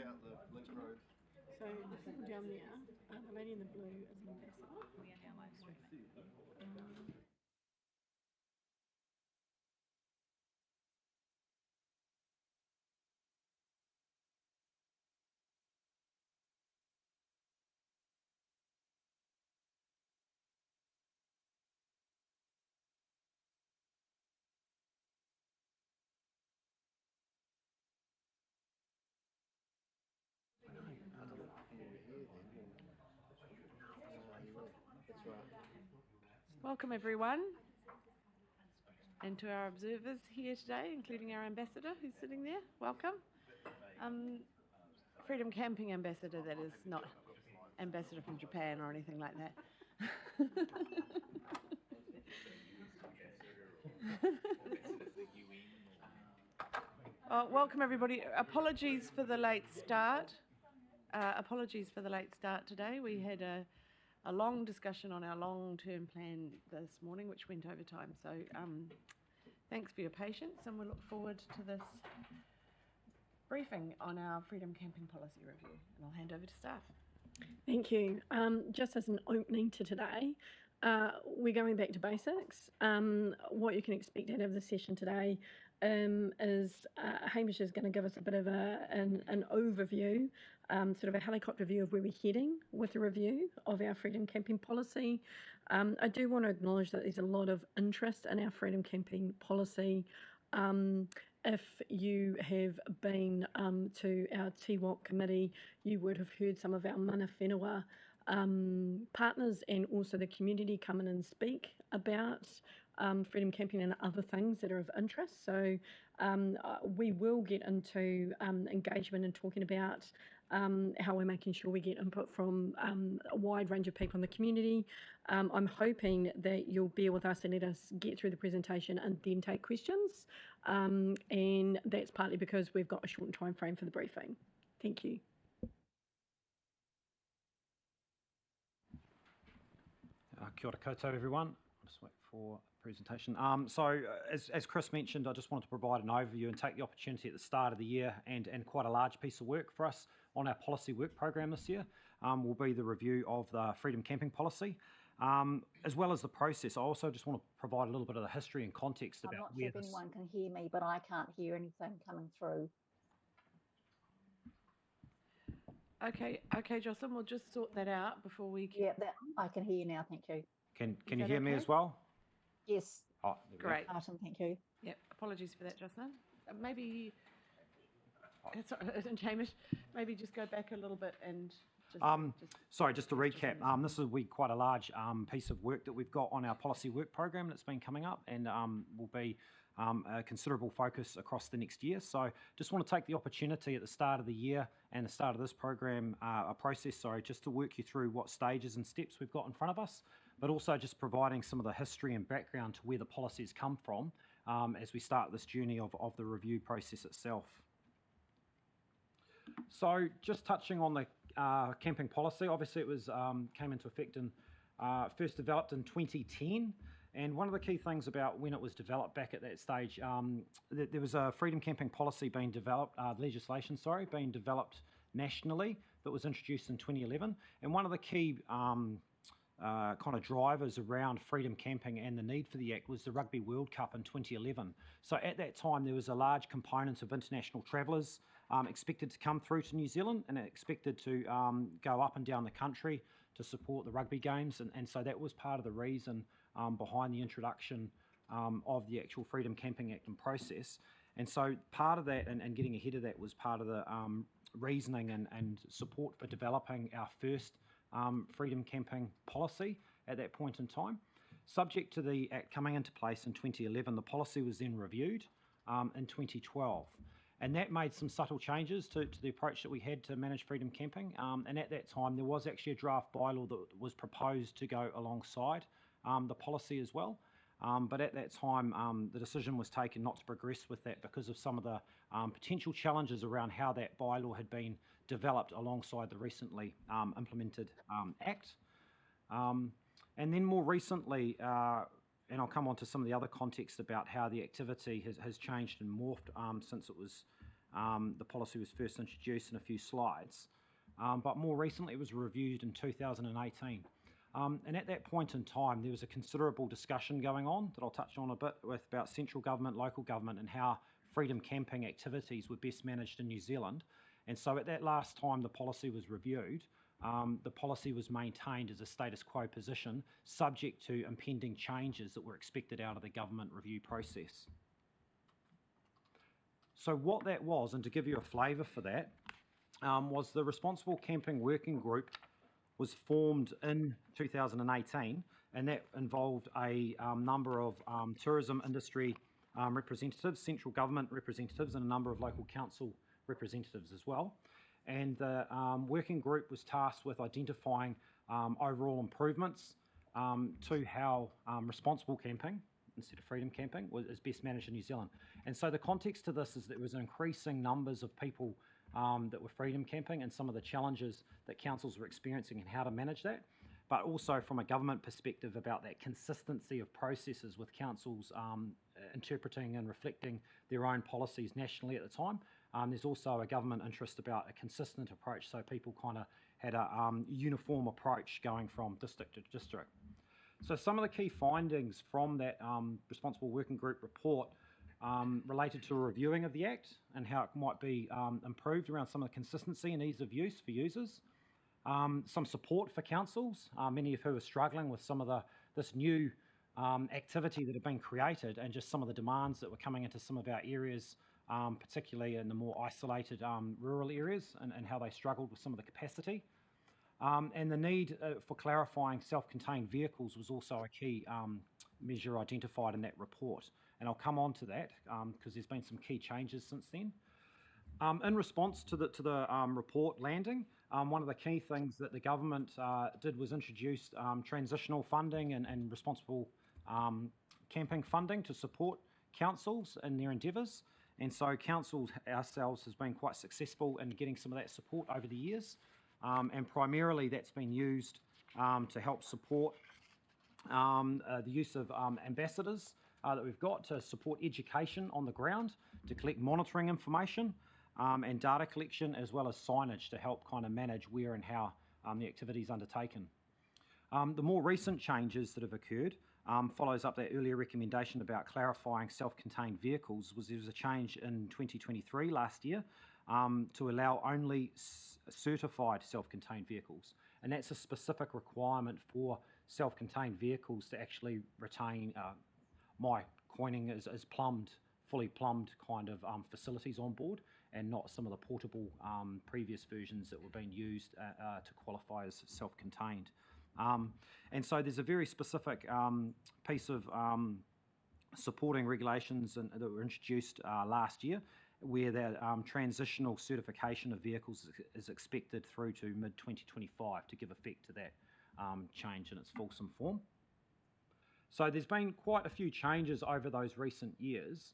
out the link road. So the people down there, the lady in the blue is an ambassador. We are now live streaming. That's right. Welcome everyone, and to our observers here today, including our ambassador who's sitting there. Welcome. Freedom Camping ambassador, that is, not ambassador from Japan or anything like that. Welcome everybody. Apologies for the late start. Today. We had a long discussion on our long-term plan this morning, which went over time. So thanks for your patience, and we look forward to this briefing on our Freedom Camping Policy Review. And I'll hand over to staff. Thank you. Just as an opening to today, we're going back to basics. What you can expect out of the session today is Hamish is going to give us a bit of an overview, sort of a helicopter view of where we're heading with the review of our Freedom Camping Policy. I do want to acknowledge that there's a lot of interest in our Freedom Camping Policy. If you have been to our TWOP committee, you would have heard some of our mana whenua partners and also the community come in and speak about freedom camping and other things that are of interest. So we will get into engagement and talking about how we're making sure we get input from a wide range of people in the community. I'm hoping that you'll bear with us and let us get through the presentation and then take questions. And that's partly because we've got a short time frame for the briefing. Thank you. Kia ora koutou, everyone. I'll just wait for the presentation. So as Chris mentioned, I just wanted to provide an overview and take the opportunity at the start of the year, and quite a large piece of work for us on our policy work program this year will be the review of the Freedom Camping Policy, as well as the process. I also just want to provide a little bit of the history and context about I'm not sure if anyone can hear me, but I can't hear anything coming through. Okay, Jocelyn, we'll just sort that out before we... I can hear you now, thank you. Can you hear me as well? Yes. Oh, great. Martin, thank you. Yep, apologies for that, Jocelyn. Maybe, Hamish, maybe just go back a little bit and... Sorry, just to recap, this will be quite a large piece of work that we've got on our policy work program that's been coming up, and will be a considerable focus across the next year. So just want to take the opportunity at the start of the year and the start of this program, just to work you through what stages and steps we've got in front of us, but also just providing some of the history and background to where the policies come from as we start this journey of the review process itself. So just touching on the camping policy, obviously it was came into effect and first developed in 2010. And one of the key things about when it was developed back at that stage, there was a freedom camping policy being developed, legislation being developed nationally that was introduced in 2011. And one of the key kind of drivers around freedom camping and the need for the Act was the Rugby World Cup in 2011. So at that time, there was a large component of international travellers expected to come through to New Zealand and expected to go up and down the country to support the rugby games. And so that was part of the reason behind the introduction of the actual Freedom Camping Act and process. And so part of that and getting ahead of that was part of the reasoning and support for developing our first freedom camping policy at that point in time. Subject to the Act coming into place in 2011, the policy was then reviewed in 2012. And that made some subtle changes to the approach that we had to manage freedom camping. And at that time, there was actually a draft bylaw that was proposed to go alongside the policy as well. But at that time, the decision was taken not to progress with that because of some of the potential challenges around how that bylaw had been developed alongside the recently implemented Act. And then more recently, and I'll come on to some of the other context about how the activity has changed and morphed since it was the policy was first introduced in a few slides. But more recently, it was reviewed in 2018. And at that point in time, there was a considerable discussion going on that I'll touch on a bit with about central government, local government, and how freedom camping activities were best managed in New Zealand. And so at that last time the policy was reviewed, the policy was maintained as a status quo position, subject to impending changes that were expected out of the government review process. So what that was, and to give you a flavour for that, was the Responsible Camping Working Group was formed in 2018, and that involved a number of tourism industry representatives, central government representatives, and a number of local council representatives as well. And the working group was tasked with identifying overall improvements to how responsible camping, instead of freedom camping, is best managed in New Zealand. And so the context to this is that there was increasing numbers of people that were freedom camping and some of the challenges that councils were experiencing and how to manage that, but also from a government perspective about that consistency of processes with councils interpreting and reflecting their own policies nationally at the time. There's also a government interest about a consistent approach, so people kind of had a uniform approach going from district to district. So some of the key findings from that Responsible Working Group report related to a reviewing of the Act and how it might be improved around some of the consistency and ease of use for users. Some support for councils, many of who are struggling with some of this new activity that had been created and just some of the demands that were coming into some of our areas, particularly in the more isolated rural areas, and how they struggled with some of the capacity. And the need for clarifying self-contained vehicles was also a key measure identified in that report. And I'll come on to that because there's been some key changes since then. In response to the report landing, one of the key things that the government did was introduce transitional funding and responsible camping funding to support councils in their endeavours. And so councils ourselves has been quite successful in getting some of that support over the years. And primarily that's been used to help support the use of ambassadors that we've got to support education on the ground, to collect monitoring information and data collection, as well as signage to help kind of manage where and how the activity is undertaken. The more recent changes that have occurred follows up that earlier recommendation about clarifying self-contained vehicles. There was a change in 2023 last year to allow only certified self-contained vehicles. And that's a specific requirement for self-contained vehicles to actually retain, my coining is plumbed, fully plumbed kind of facilities on board, and not some of the portable previous versions that were being used to qualify as self-contained. And so there's a very specific piece of supporting regulations that were introduced last year, where that transitional certification of vehicles is expected through to mid-2025 to give effect to that change in its fulsome form. So there's been quite a few changes over those recent years.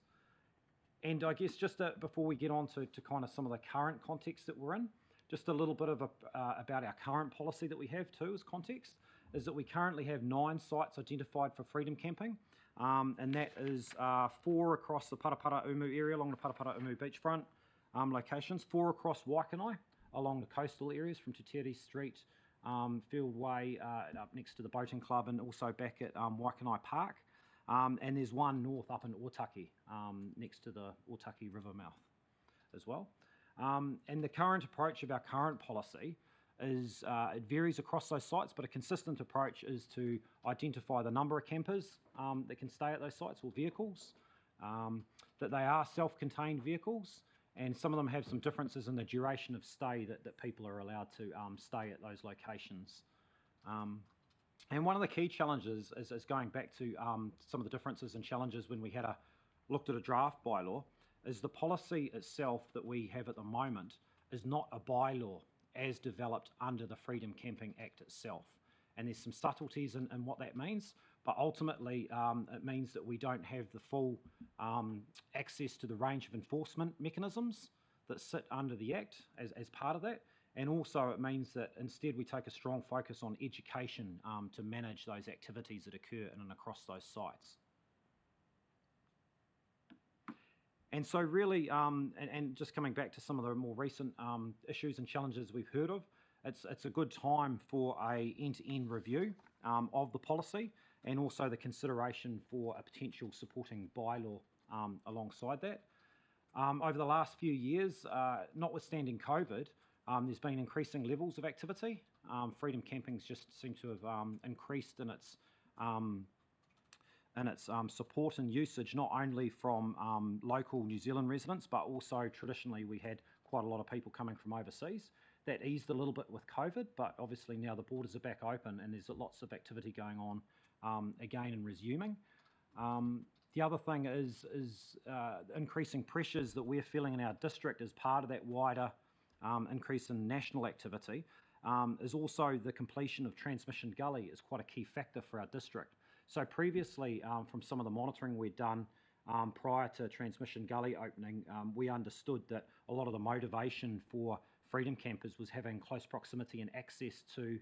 And I guess just before we get on to kind of some of the current context that we're in, just a little bit of about our current policy that we have too as context, is that we currently have 9 sites identified for freedom camping. And that is 4 across the Parapara Umu area along the Parapara Umu beachfront locations, 4 across Waikanae along the coastal areas from Te Tere Street, Field Way up next to the boating club, and also back at Waikanae Park. And there's 1 north up in Otaki next to the Otaki River mouth as well. And the current approach of our current policy is it varies across those sites, but a consistent approach is to identify the number of campers that can stay at those sites, or vehicles, that they are self-contained vehicles, and some of them have some differences in the duration of stay that people are allowed to stay at those locations. And one of the key challenges is going back to some of the differences and challenges when we looked at a draft bylaw, is the policy itself that we have at the moment is not a bylaw as developed under the Freedom Camping Act itself. And there's some subtleties in what that means, but ultimately it means that we don't have the full access to the range of enforcement mechanisms that sit under the Act as part of that. And also it means that instead we take a strong focus on education to manage those activities that occur in and across those sites. And so really, and just coming back to some of the more recent issues and challenges we've heard of, it's a good time for a end-to-end review of the policy, and also the consideration for a potential supporting bylaw alongside that. Over the last few years, notwithstanding COVID, there's been increasing levels of activity. Freedom Camping's just seem to have increased in its support and usage, not only from local New Zealand residents, but also traditionally we had quite a lot of people coming from overseas. That eased a little bit with COVID, but obviously now the borders are back open and there's lots of activity going on again and resuming. The other thing is increasing pressures that we're feeling in our district as part of that wider increase in national activity, is also the completion of Transmission Gully is quite a key factor for our district. So previously, from some of the monitoring we'd done prior to Transmission Gully opening, we understood that a lot of the motivation for Freedom Campers was having close proximity and access to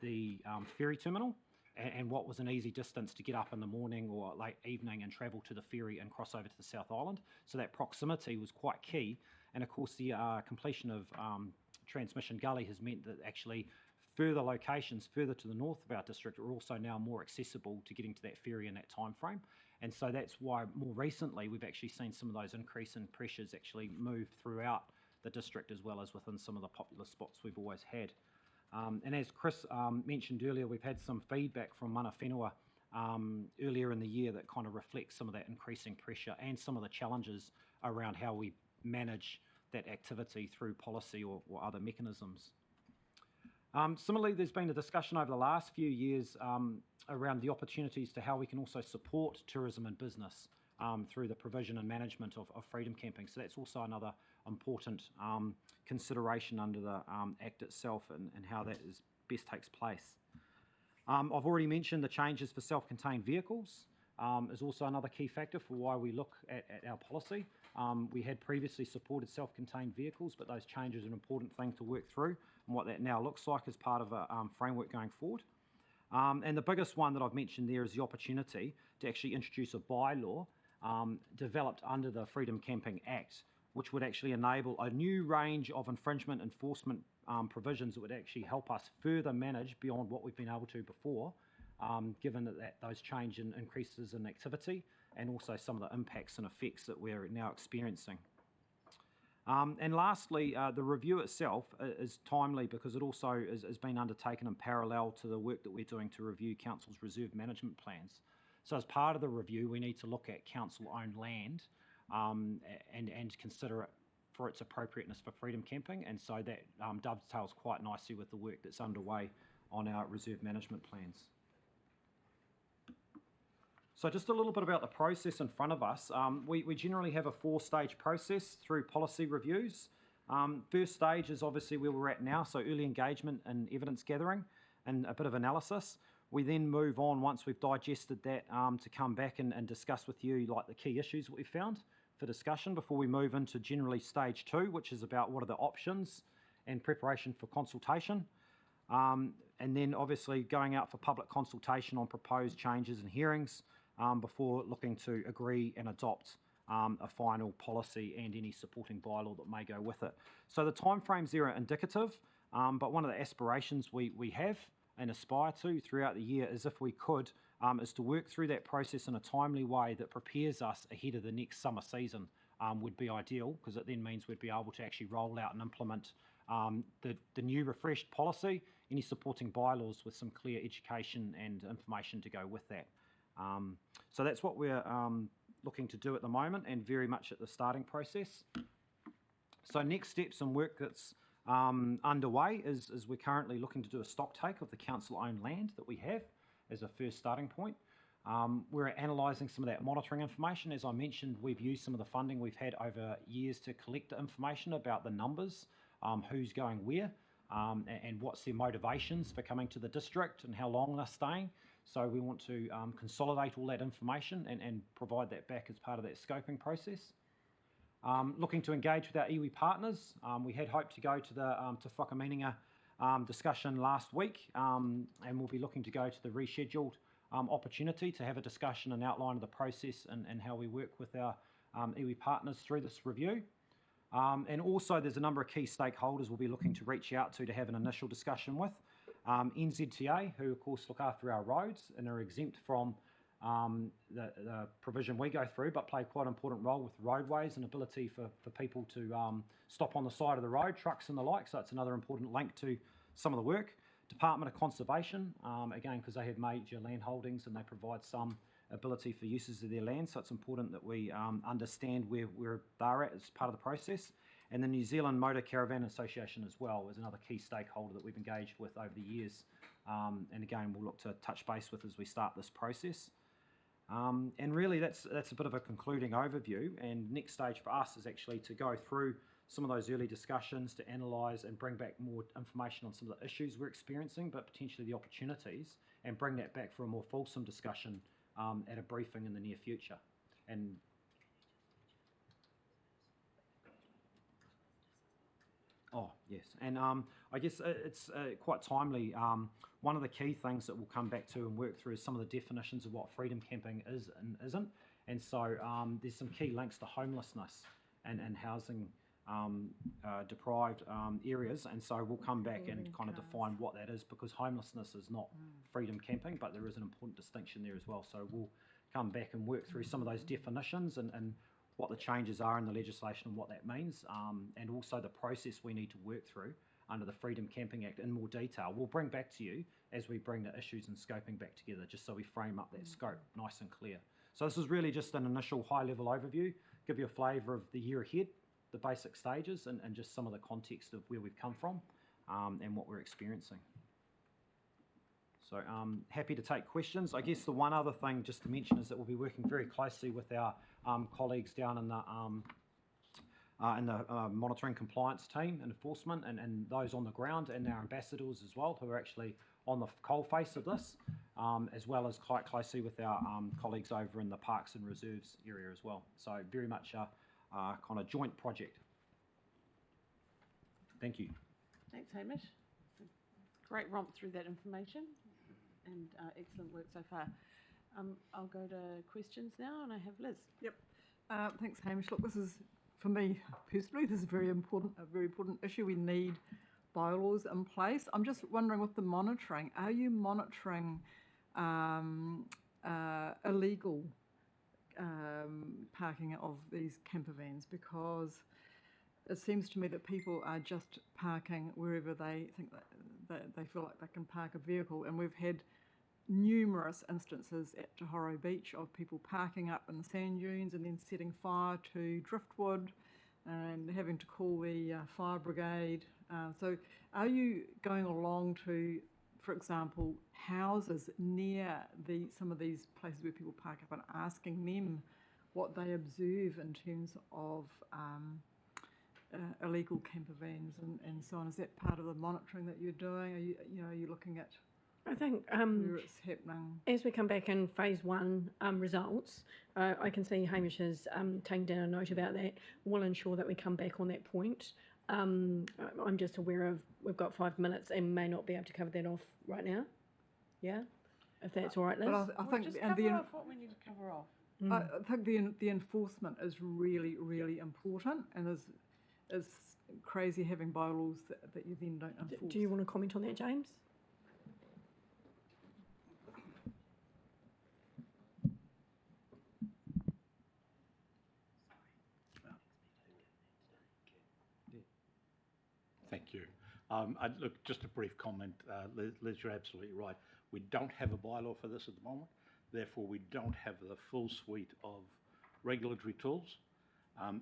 the ferry terminal, and what was an easy distance to get up in the morning or late evening and travel to the ferry and cross over to the South Island. So that proximity was quite key. And of course, the completion of Transmission Gully has meant that actually further locations further to the north of our district are also now more accessible to getting to that ferry in that time frame. And so that's why more recently we've actually seen some of those increase in pressures actually move throughout the district, as well as within some of the popular spots we've always had. And as Chris mentioned earlier, we've had some feedback from Mana Whenua earlier in the year that kind of reflects some of that increasing pressure and some of the challenges around how we manage that activity through policy or other mechanisms. Similarly, there's been a discussion over the last few years around the opportunities to how we can also support tourism and business through the provision and management of Freedom Camping. So that's also another important consideration under the Act itself, and how that best takes place. I've already mentioned the changes for self-contained vehicles is also another key factor for why we look at our policy. We had previously supported self-contained vehicles, but those changes are an important thing to work through, and what that now looks like as part of a framework going forward. And the biggest one that I've mentioned there is the opportunity to actually introduce a bylaw developed under the Freedom Camping Act, which would actually enable a new range of infringement enforcement provisions that would actually help us further manage beyond what we've been able to before, given that those change in increases in activity and also some of the impacts and effects that we're now experiencing. And lastly, the review itself is timely because it also has been undertaken in parallel to the work that we're doing to review Council's reserve management plans. So as part of the review, we need to look at council-owned land and consider it for its appropriateness for Freedom Camping, and so that dovetails quite nicely with the work that's underway on our reserve management plans. So just a little bit about the process in front of us. We generally have a 4-stage process through policy reviews. First stage is obviously where we're at now, so early engagement and evidence gathering and a bit of analysis. We then move on, once we've digested that, to come back and discuss with you like the key issues that we found for discussion before we move into generally stage 2, which is about what are the options and preparation for consultation. And then obviously going out for public consultation on proposed changes and hearings before looking to agree and adopt a final policy and any supporting bylaw that may go with it. So the timeframes there are indicative, but one of the aspirations we have and aspire to throughout the year is, if we could, is to work through that process in a timely way that prepares us ahead of the next summer season would be ideal, because it then means we'd be able to actually roll out and implement the new refreshed policy, any supporting bylaws with some clear education and information to go with that. So that's what we're looking to do at the moment, and very much at the starting process. So next steps and work that's underway is we're currently looking to do a stock take of the council-owned land that we have as a first starting point. We're analysing some of that monitoring information. As I mentioned, we've used some of the funding we've had over years to collect the information about the numbers, who's going where, and what's their motivations for coming to the district and how long they're staying. So we want to consolidate all that information and provide that back as part of that scoping process. Looking to engage with our iwi partners. We had hoped to go to the Te Whakamininga discussion last week, and we'll be looking to go to the rescheduled opportunity to have a discussion and outline of the process and how we work with our iwi partners through this review. And also there's a number of key stakeholders we'll be looking to reach out to have an initial discussion with. NZTA, who of course look after our roads and are exempt from the provision we go through, but play quite an important role with roadways and ability for people to stop on the side of the road, trucks and the like, so it's another important link to some of the work. Department of Conservation, again, because they have major land holdings and they provide some ability for uses of their land, so it's important that we understand where they're at as part of the process. And the New Zealand Motor Caravan Association as well is another key stakeholder that we've engaged with over the years. And again, we'll look to touch base with as we start this process. And really that's a bit of a concluding overview, and next stage for us is actually to go through some of those early discussions to analyse and bring back more information on some of the issues we're experiencing, but potentially the opportunities, and bring that back for a more fulsome discussion at a briefing in the near future. And oh, yes, and I guess it's quite timely. One of the key things that we'll come back to and work through is some of the definitions of what freedom camping is and isn't. And so there's some key links to homelessness and housing deprived areas. And so we'll come back and kind of define what that is, because homelessness is not freedom camping, but there is an important distinction there as well. So we'll come back and work through some of those definitions and what the changes are in the legislation and what that means, and also the process we need to work through under the Freedom Camping Act in more detail. We'll bring back to you as we bring the issues and scoping back together, just so we frame up that scope nice and clear. So this is really just an initial high-level overview, give you a flavour of the year ahead, the basic stages, and just some of the context of where we've come from and what we're experiencing. So happy to take questions. I guess the one other thing just to mention is that we'll be working very closely with our colleagues down in the monitoring compliance team and enforcement, and those on the ground, and our ambassadors as well, who are actually on the coalface of this, as well as quite closely with our colleagues over in the parks and reserves area as well. So very much a kind of joint project. Thank you. Thanks, Hamish. Great romp through that information, and excellent work so far. I'll go to questions now, and I have Liz. Yep. Thanks, Hamish. Look, this is, for me personally, this is a very important issue. We need bylaws in place. I'm just wondering, with the monitoring, are you monitoring illegal parking of these camper vans? Because it seems to me that people are just parking wherever they think that they feel like they can park a vehicle, and we've had numerous instances at Te Horo Beach of people parking up in the sand dunes and then setting fire to driftwood and having to call the fire brigade. So are you going along to, for example, houses near some of these places where people park up and asking them what they observe in terms of illegal camper vans and so on? Is that part of the monitoring that you're doing? Are you looking at I think where it's happening? as we come back in phase one results, I can see Hamish has taken down a note about that. We'll ensure that we come back on that point. I'm just aware of we've got 5 minutes and may not be able to cover that off right now. Yeah, if that's all right, Liz. But I think Just and cover the off what we need to cover off. I think the enforcement is really, really important, and is crazy having bylaws that you then don't enforce. Do you want to comment on that, James? Thank you. Look, just a brief comment. Liz, you're absolutely right. We don't have a bylaw for this at the moment. Therefore, we don't have the full suite of regulatory tools,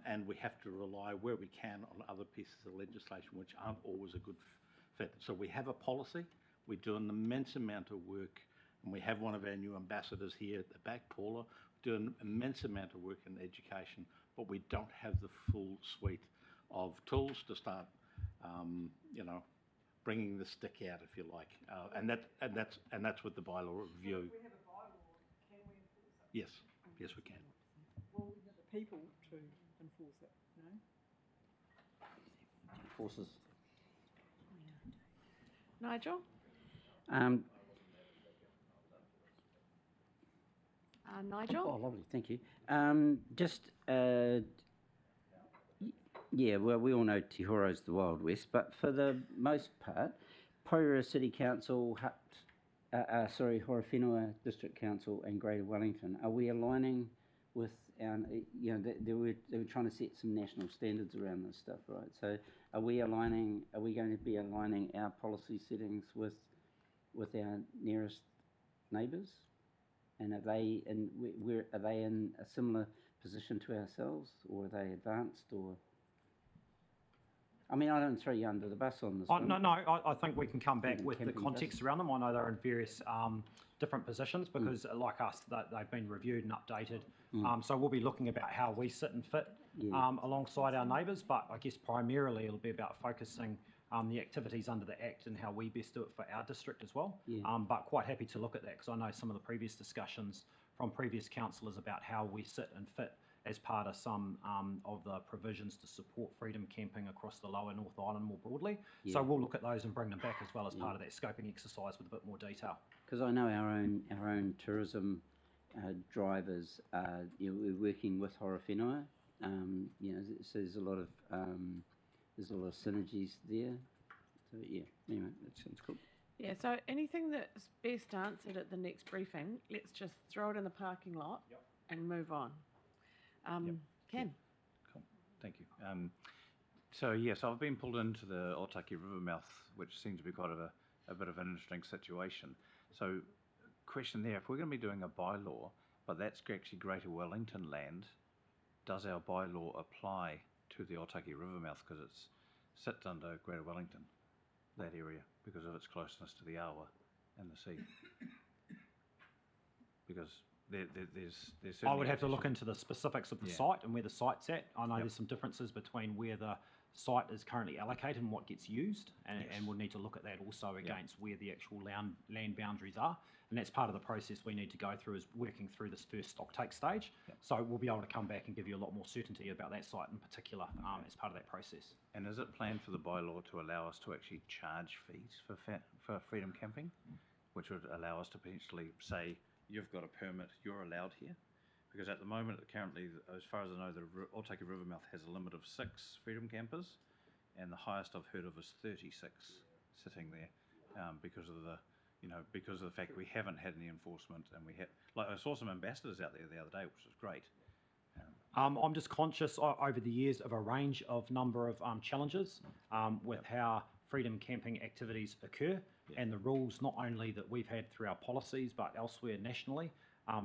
and we have to rely where we can on other pieces of legislation which aren't always a good fit. So we have a policy. We do an immense amount of work, and we have one of our new ambassadors here at the back, Paula, doing an immense amount of work in education, but we don't have the full suite of tools to start bringing the stick out, if you like, and that's what the bylaw review. If we have a bylaw, can we enforce it? Yes, we can. Well, we have the people to enforce it, Forces. Nigel? Nigel? Oh, lovely, thank you. Yeah, well, we all know Te Horo's the Wild West, but for the most part, Porirua City Council, Horowhenua District Council and Greater Wellington, are we aligning with our, they were trying to set some national standards around this stuff, right? So are we going to be aligning our policy settings with our nearest neighbours? And are they in a similar position to ourselves, or are they advanced, or? I mean, I don't throw you under the bus on this one. No, I think we can come back with the Camping context bus. around them. I know they're in various different positions because, like us, they've been reviewed and updated. So we'll be looking about how we sit and fit alongside our neighbours, but I guess primarily it'll be about focusing the activities under the Act and how we best do it for our district as well. But quite happy to look at that because I know some of the previous discussions from previous councillors about how we sit and fit as part of some of the provisions to support freedom camping across the lower North Island more broadly. So we'll look at those and bring them back as well as part of that scoping exercise with a bit more detail. Because I know our own tourism drivers, we're working with Horowhenua. So there's a lot of synergies there. So yeah, anyway, that sounds cool. Yeah, so anything that's best answered at the next briefing, let's just throw it in the parking lot and move on. Ken? Cool. Thank you. So yes, I've been pulled into the Otaki River mouth, which seems to be quite a bit of an interesting situation. So, question there: if we're going to be doing a bylaw, but that's actually Greater Wellington land, does our bylaw apply to the Otaki River mouth because it sits under Greater Wellington, that area, because of its closeness to the Awa and the sea? Because there's I would have to certainly look into the specifics of the Yeah. site and where the site's at. I know Yep. there's some differences between where the site is currently allocated and what gets used, and we'll need to look at that also against where the actual land boundaries are. And that's part of the process we need to go through, is working through this first stock take stage. So we'll be able to come back and give you a lot more certainty about that site in particular as part of that process. And is it planned for the bylaw to allow us to actually charge fees for freedom camping, which would allow us to potentially say, you've got a permit, you're allowed here? Because at the moment, currently, as far as I know, the Otaki Rivermouth has a limit of 6 freedom campers, and the highest I've heard of is 36 sitting there, because of the fact we haven't had any enforcement, and I saw some ambassadors out there the other day, which was great. I'm just conscious over the years of a range of number of challenges with how freedom camping activities occur, and the rules not only that we've had through our policies but elsewhere nationally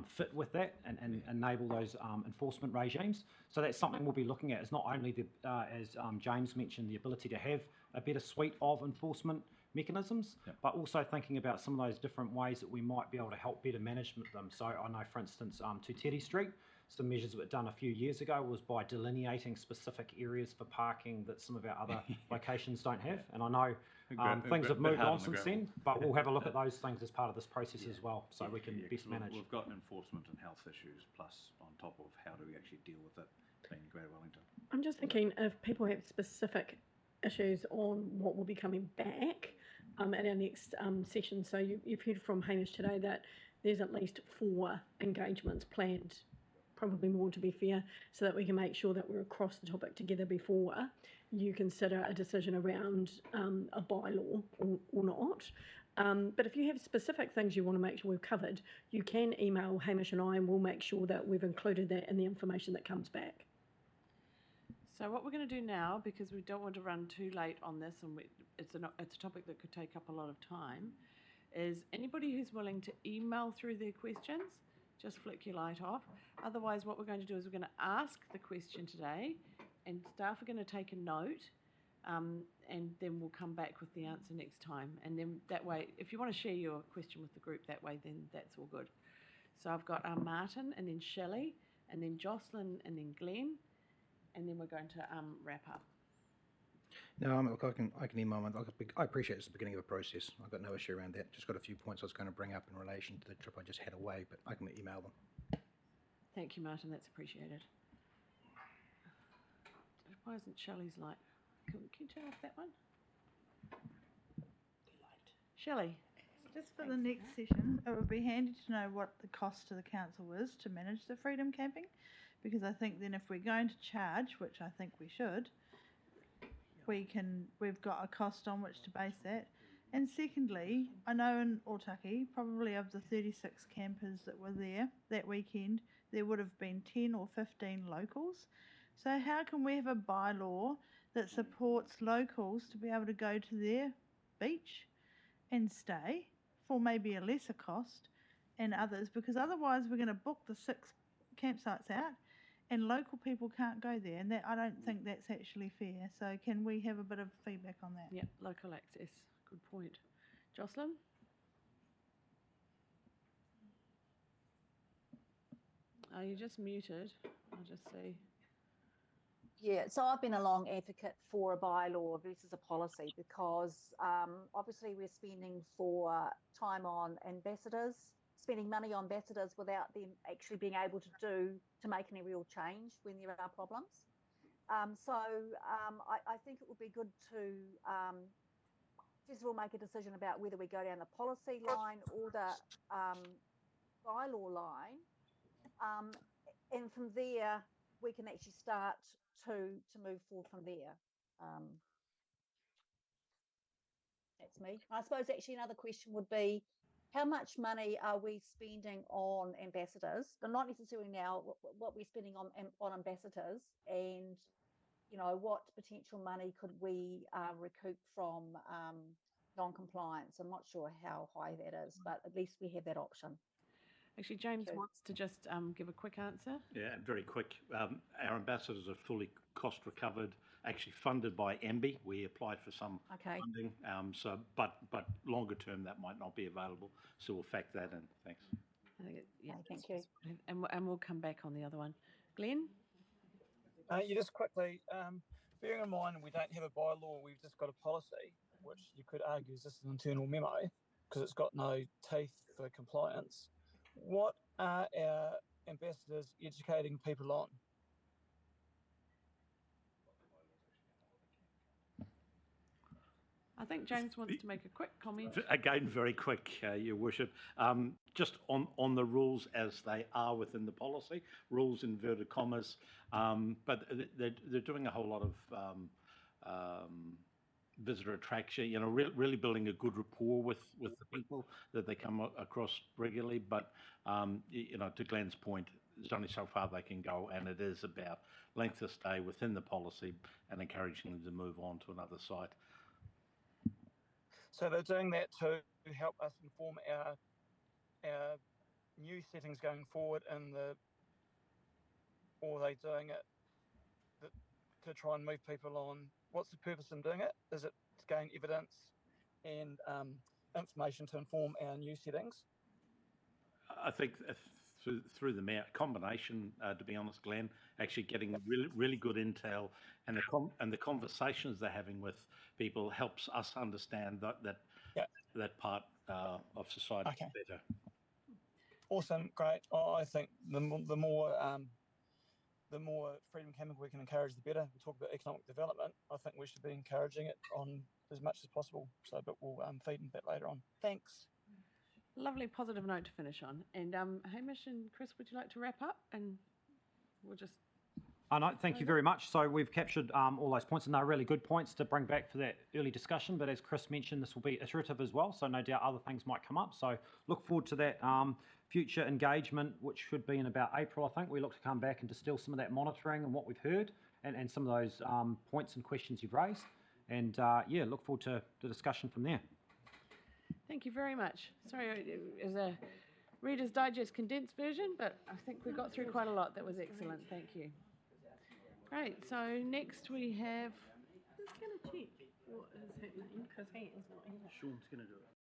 fit with that and enable those enforcement regimes. So that's something we'll be looking at. Is not only as James mentioned, the ability to have a better suite of enforcement mechanisms, but also thinking about some of those different ways that we might be able to help better management them. So I know, for instance, Tuteri Street, some measures that were done a few years ago was by delineating specific areas for parking that some of our other locations don't have. And I know things have moved on since then, but we'll have a look at those things as part of this process as well, so we can best manage. We've got enforcement and health issues, plus on top of how do we actually deal with it in Greater Wellington. I'm just thinking if people have specific issues on what will be coming back at our next session. So you've heard from Hamish today that there's at least 4 engagements planned, probably more to be fair, so that we can make sure that we're across the topic together before you consider a decision around a bylaw or not. But if you have specific things you want to make sure we've covered, you can email Hamish and I, and we'll make sure that we've included that in the information that comes back. So what we're going to do now, because we don't want to run too late on this, and it's a topic that could take up a lot of time, is anybody who's willing to email through their questions, just flick your light off. Otherwise, what we're going to do is we're going to ask the question today, and staff are going to take a note, and then we'll come back with the answer next time. And then that way, if you want to share your question with the group that way, then that's all good. So I've got Martin, and then Shelley, and then Jocelyn, and then Glenn, and then we're going to wrap up. No, look, I can email. I appreciate it's the beginning of a process. I've got no issue around that. Just got a few points I was going to bring up in relation to the trip I just had away, but I can email them. Thank you, Martin. That's appreciated. Why isn't Shelley's light? Can you turn off that one? Shelley. Just for the next session, it would be handy to know what the cost to the council is to manage the freedom camping, because I think then if we're going to charge, which I think we should, we've got a cost on which to base that. And secondly, I know in Otaki, probably of the 36 campers that were there that weekend, there would have been 10 or 15 locals. So how can we have a bylaw that supports locals to be able to go to their beach and stay for maybe a lesser cost and others, because otherwise we're going to book the 6 campsites out and local people can't go there, and that I don't think that's actually fair. So can we have a bit of feedback on that? Yeah, local access. Good point. Jocelyn? Are you just muted? I'll just see. Yeah, so I've been a long advocate for a bylaw versus a policy because obviously we're spending for time on ambassadors, spending money on ambassadors without them actually being able to make any real change when there are problems. I think it would be good to first of all make a decision about whether we go down the policy line or the bylaw line, and from there we can actually start to move forward from there. That's me. I suppose actually another question would be, how much money are we spending on ambassadors? But not necessarily now what we're spending on ambassadors, and what potential money could we recoup from non-compliance? I'm not sure how high that is, but at least we have that option. Actually, James Sure. wants to just give a quick answer. Yeah, very quick. Our ambassadors are fully cost recovered, actually funded by MB. We applied for some Okay. funding, but longer term that might not be available. So we'll factor that in. Thanks. I think Okay, thank you. And we'll come back on the other one. Glenn? Just quickly, bearing in mind we don't have a bylaw, we've just got a policy, which you could argue is just an internal memo because it's got no teeth for compliance. What are our ambassadors educating people on? I think James wants to make a quick comment. Again, very quick, Your Worship. Just on the rules as they are within the policy, rules inverted commas, but they're doing a whole lot of visitor attraction, really building a good rapport with the people that they come across regularly. But, to Glenn's point, there's only so far they can go, and it is about length of stay within the policy and encouraging them to move on to another site. So they're doing that to help us inform our new settings going forward, or are they doing it to try and move people on? What's the purpose in doing it? Is it to gain evidence and information to inform our new settings? I think through the combination, to be honest, Glenn, actually getting really good intel and the conversations they're having with people helps us understand that part of society better. Awesome, great. I think the more freedom camping we can encourage, the better. We talk about economic development. I think we should be encouraging it on as much as possible. So, but we'll feed into that later on. Thanks. Lovely positive note to finish on. And Hamish and Chris, would you like to wrap up? And we'll just... No, thank you very much. So we've captured all those points, and they're really good points to bring back for that early discussion. But as Chris mentioned, this will be iterative as well, so no doubt other things might come up. So look forward to that future engagement, which should be in about April, I think. We look to come back and distill some of that monitoring and what we've heard, and some of those points and questions you've raised. And look forward to the discussion from there. Thank you very much. Sorry, it was a Reader's Digest condensed version, but I think we got through quite a lot. That was excellent. Thank you. Great. So next we have... Who's going to check what is happening? Because he is not here. Sean's going to do it.